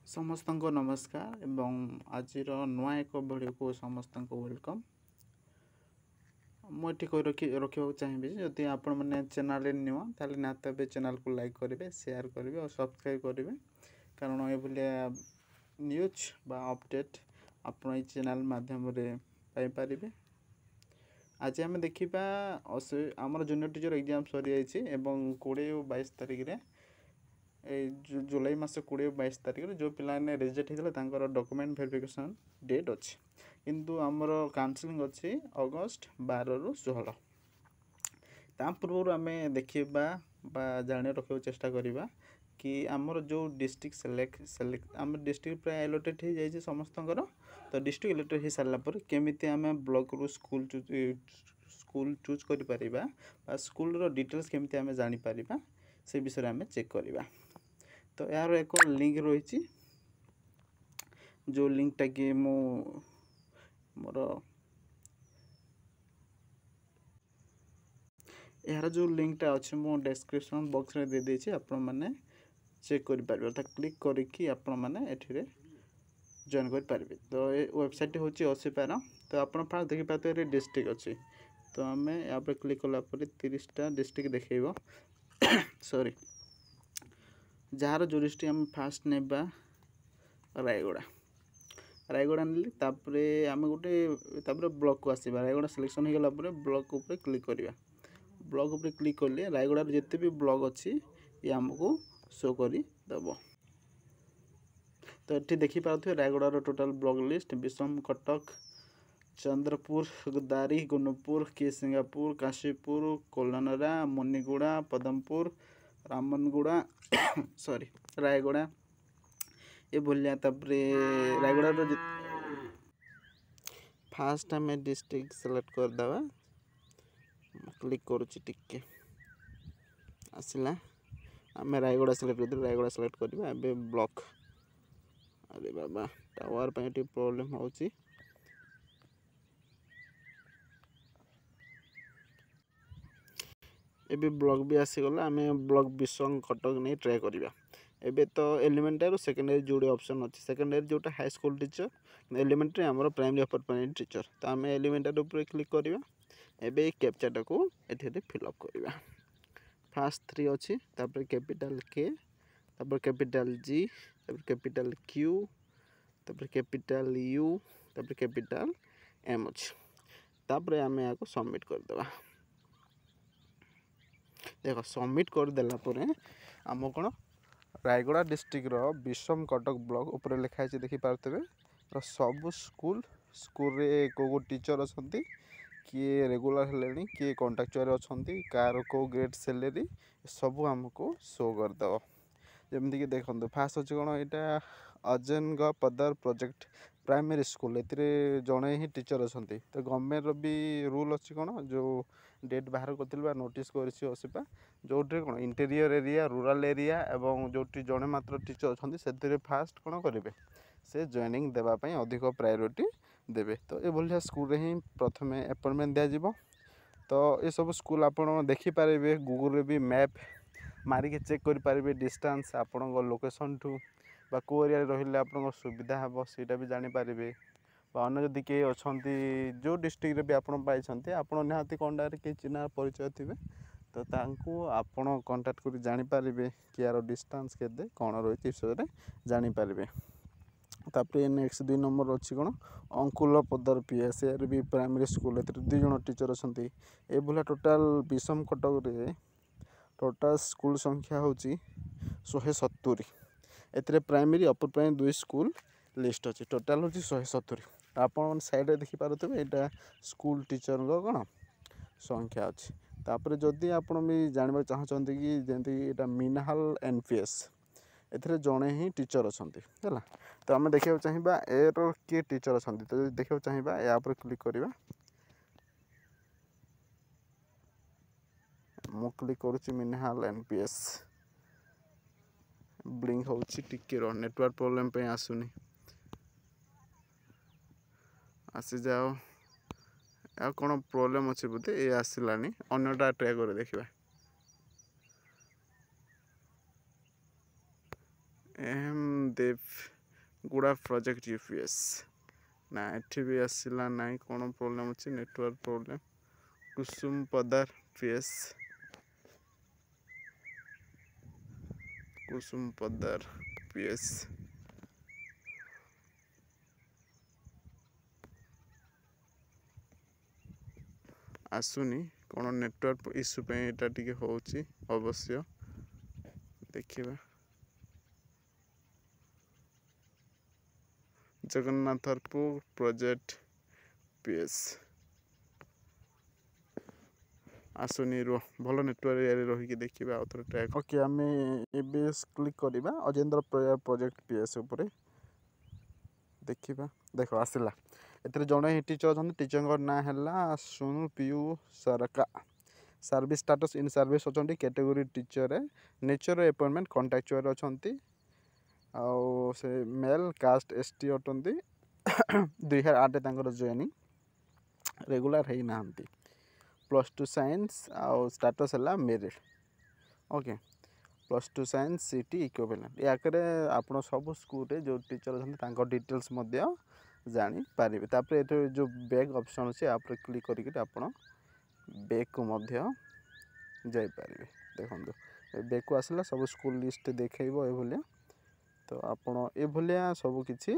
समस्त को नमस्कार एवं आज नुआ एक वीडियो को समस्त को वेलकम। मुझे रखा चाहिए जदि आपण मैंने चैनल नुआ ताले निहत चैनल को लाइक करेंगे, शेयर करेंगे और सब्सक्राइब करेंगे, कारण ये न्यूज बा अपडेट आप चैनल माध्यम पाइपर। आज आम देखा आमर जूनियर टीचर एग्जाम सरी जाइए 20 और 22 तारिख में जुलाई मास 20-22 तारिख जो पिलाने रिजेक्ट होता डॉक्यूमेंट वेरिफिकेशन डेट अच्छी किंतु आमर काउंसलिंग अच्छी अगस्त 12 ରୁ 16। ता पूर्व आम देखा जान रखा चेष्टा करवा कि आमर जो डिस्ट्रिक्ट सेलेक्ट आम डिस्ट्रिक्ट प्राय एलोटेड हो जाए समस्त। तो डिस्ट्रिक्ट एलोटेड हो सारापर केमी आम ब्लॉक रू स्कूल चूज कर स्कूल डिटेल्स केमी आम जापर से विषय आम चेक करवा। तो यार एक लिंक रही जो लिंकटा कि मोर यार जो लिंकटा अच्छे मो डिस्क्रिप्शन बॉक्स रे दे देछि आपण माने चेक कर पारबे अर्थात क्लिक करके आपण माने एठिरे जॉइन कर पारबे। तो ये वेबसाइट होची ओसीपारा। तो आपण फास्ट देखि पाते रे डिस्ट्रिक्ट अछि। तो हमें यहाँ पर क्लिक कला पर 30टा डिस्ट्रिक्ट देखेबो सॉरी जार जुरिस्टी आम फास्ट नेबा रायगड़ा नेली तापरे आम गोटे तापरे ब्लॉक को आसीबा रायगड़ा सिलेक्शन हो गला पर ब्लॉक ऊपर क्लिक करिया। ब्लॉक ऊपर क्लिक करले रायगड़ा जिते भी ब्लॉक अच्छी ये आमको शो करी दबो। तो ये देखि पाथि रायगड़ा टोटल ब्लॉक लिस्ट विषम कटक चंद्रपुर दारी गुनपुर केसिंगापुर काशीपुर कोलनरा मुनिगुड़ा पदमपुर रामनगुड़ा सॉरी रायगड़ा ये बोलिया। तापरे रायगड़ा फास्ट आम डिस्ट्रिक्ट सेलेक्ट करदे क्लिक करुच्ची टिके आसला आम रायगड़ा सेलेक्ट कर रायगड़ा सेलेक्ट करवा ए ब्लॉक। अरे बाबा टावर पे प्रॉब्लम होची एबे ब्लॉक भी आसीगला आम ब्लॉक विषम कटक नहीं ट्राए करवा। एबे तो एलिमेंटरी और सेकेंडरी जोड़े ऑप्शन अच्छी सेकेंडरी जोटा हाई स्कूल टीचर एलिमेंटरी आमर प्राइमरी अपर प्राइमरी टीचर। तो आम एलिमेंटरी ऊपर क्लिक करवा एबे कैप्चाटा को एठे फिलअप करवा। फास्ट 3 अच्छी तापर कैपिटल के तापर कैपिटल जी तापर कैपिटल क्यू तापर कैपिटल यू तापर कैपिटल एम अच्छी तापर आम या सबमिट करदे। देख सबमिट करदेला आम कौन रायगड़ा डिस्ट्रिक्ट विषम कटक ब्लॉक ऊपर लिखाई देखी पारे सब स्कूल रे को टीचर अच्छा किए रेगुलर हेले किए कंट्राक्चुअल अच्छा कार को ग्रेड सैलरी सब आमको शो करदेव। जमीक देखो फास्ट अच्छे कौन यहाँ अजन पदर प्रोजेक्ट प्राइमरी स्कूल ए जड़े ही टीचर अच्छा। तो गवर्नमेंट भी रूल अच्छी कौन जो डेट बाहर कर नोटिस करपा जो कौन इंटेरियर एरिया रूरल एरिया एवं जो जड़े मात्र टीचर अच्छा से फास्ट कौन करेंगे से जॉइनिंग देवाई अधिक प्रायोरिटी देवे। तो ये भाया स्कूल ही प्रथम अपॉइंटमेंट दिज्व। तो ये सब स्कूल आप देखिपारे गूगल रे भी मैप मारिक चेक करेंगे डिस्टेंस आपण लोकेशन ठू बा को एरिया रही आप सुविधा हे सीटा भी जानीपर अन्य जदि किए अच्छा जो डिस्ट्रिक्ट भी आप निहाती कंडा किए चिन्ह परिचय थे तो आपण कंटाक्ट कर जानीपर कि यार डिस्टेंस के कौन रही विषय जानीपर। तापर नेक्स्ट 2 नंबर अच्छी कौन अंकुल पदर पीएस भी प्राइमरी स्कूल 2 जन टीचर अच्छा ये भाया टोटाल विषम कटक रे टोटाल स्कूल संख्या हूँ 170 A primary upper primary 2 school list अच्छी टोटाल हूँ 170। आप साइड देखिपे यहाँ स्कूल टीचर कौन संख्या अच्छी। तापर जदि आप भी जानवा चाहते कि जमी मिनाहाल एनपीएस ए जड़े ही टीचर अच्छा है। तो आम देखा चाहिए एर किए टीचर अच्छा तो देखा चाहिए या क्लिक करवा मु क्लिक करुच्ची मिनाहाल एनपीएस ब्लिंक होची टिके नेटवर्क प्रॉब्लम पे आसुनी आसी जाओ या कौन प्रॉब्लम अच्छे बोधे ये आसलानी अन्यटा ट्राए कर देखा एम देव गुड़ा प्रोजेक्ट यूपीएस ना एठी भी आसला ना कौन प्रोब्लेम अच्छी नेटवर्क प्रोब्लेम कुसुम पदार पीएस कुसुम पदार पीएस आसुनी कौन नेटवर्क इश्यू पे एटा टिके होची अवश्य देखिबा जगन्नाथपुर प्रोजेक्ट पीएस आसुनी रो भल नेटवर्क एरिया रही देखिबा आ थोड़ा ट्राई ओके आम एबीएस क्लिक करबा अजेंद्र प्रोजेक्ट पीएस ऊपर देखिबा देखो आसला एथरे जणे ही टीचर अछन टीचर ना हैला सुनु पीयू सरका सर्विस स्टेटस इन सर्विस अछंती category teacher nature appointment contractual अछंती आ से मेल कास्ट एसटी अटंती 2008 तांकर जॉइनिंग रेगुलर है नांती +2 साइंस आ स्टेटस हैला मेरिट ओके +2 साइंस सीटी इक्विवेलेंट याकरे आपण सब स्कूल रे जो टीचर अछंती तांकर डिटेल्स मध्य जानी पारिबे तापर एथे जो बैक ऑप्शन अछि आप क्लिक करिके आपण बैक को मध्य जाई पारिबे देखंतु ए बैक को आसला सब स्कूल लिस्ट देखैबो ए भलिया तो आपण ए भलिया सब किछि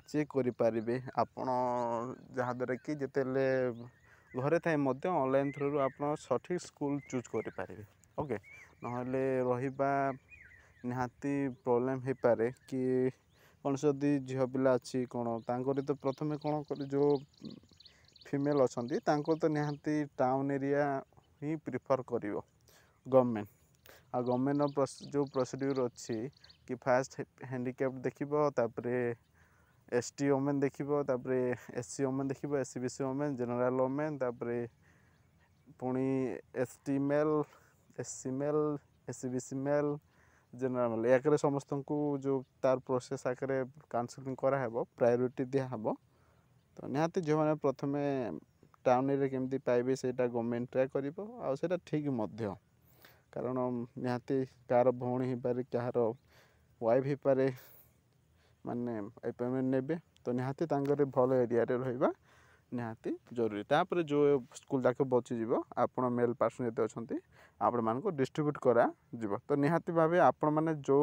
चेक करि पारिबे आपण जहा दरे कि जेतेले घरे थाई मध्य ऑनलाइन थ्रू आपण सठिक स्कूल चूज करि पारिबे ओके नहले रहिबा निहाती प्रॉब्लम हे पारे कि कौन जदि झील पिला अच्छी कौन तांकर तो प्रथमे कौन कर जो फीमेल अच्छा तो निहाती टाउन एरिया ही प्रिफर कर गवर्नमेंट आ गवर्नमेंट जो प्रोसीड्यूर अच्छी कि फास्ट हैंडिकैप देखिबो तापरे एसटी वोमेन देखिबो तापरे एससी वोमेन देखिबो SC BC women general women तापरे पुणी ST male SC male SC BC male general एक समस्त को जो तार प्रोसेस आकर काउंसलिंग कराब प्रायोरिटी दिहब तो निहाती जो मैंने प्रथम टाउन एरिया केमती पाइबे से गवर्नमेंट ट्राए कर ठीक मध्य कारण निहाती कार भौणी हो पारे कहार वाइफ हो पारे माने अपॉइंटमेंट नेबे तो निहाती भल एरिया रहा निहाती जरूरी तापर जो स्कूल जाके बचीज आपण मेल पर्सन जो अच्छा आपण मान डिस्ट्रीब्यूट करा तो निहाती भाव आपण मैंने जो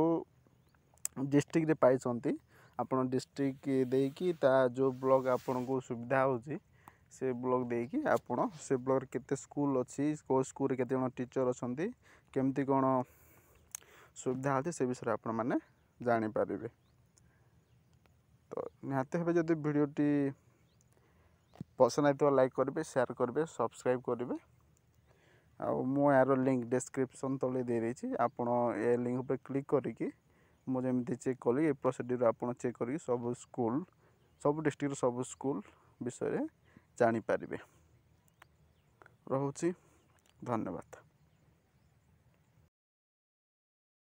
डिस्ट्रिक्ट पाई आपण डिस्ट्रिक्ट देकी ता जो ब्लॉक आपण को सुविधा होची से ब्लॉक देकी आपण से ब्लॉक केते स्कूल अच्छी को स्कूल केते जण टीचर अच्छा केमती कौन सुविधा अच्छे से विषय आपण मैंने जानी पारिबे तो निहाती भाव जदि वीडियोटी पसंद आइतो लाइक करेंगे शेयर करेंगे सब्सक्राइब करेंगे मु यार लिंक डिस्क्रिप्शन तले दे रही आपण ए लिंक पर क्लिक करके मुझे चेक कली ए प्रोसीड्यूर आप चेक कर सब स्कूल सब डिस्ट्रिक्ट सब स्कूल विषय जानी पारिबे। रहुछि धन्यवाद।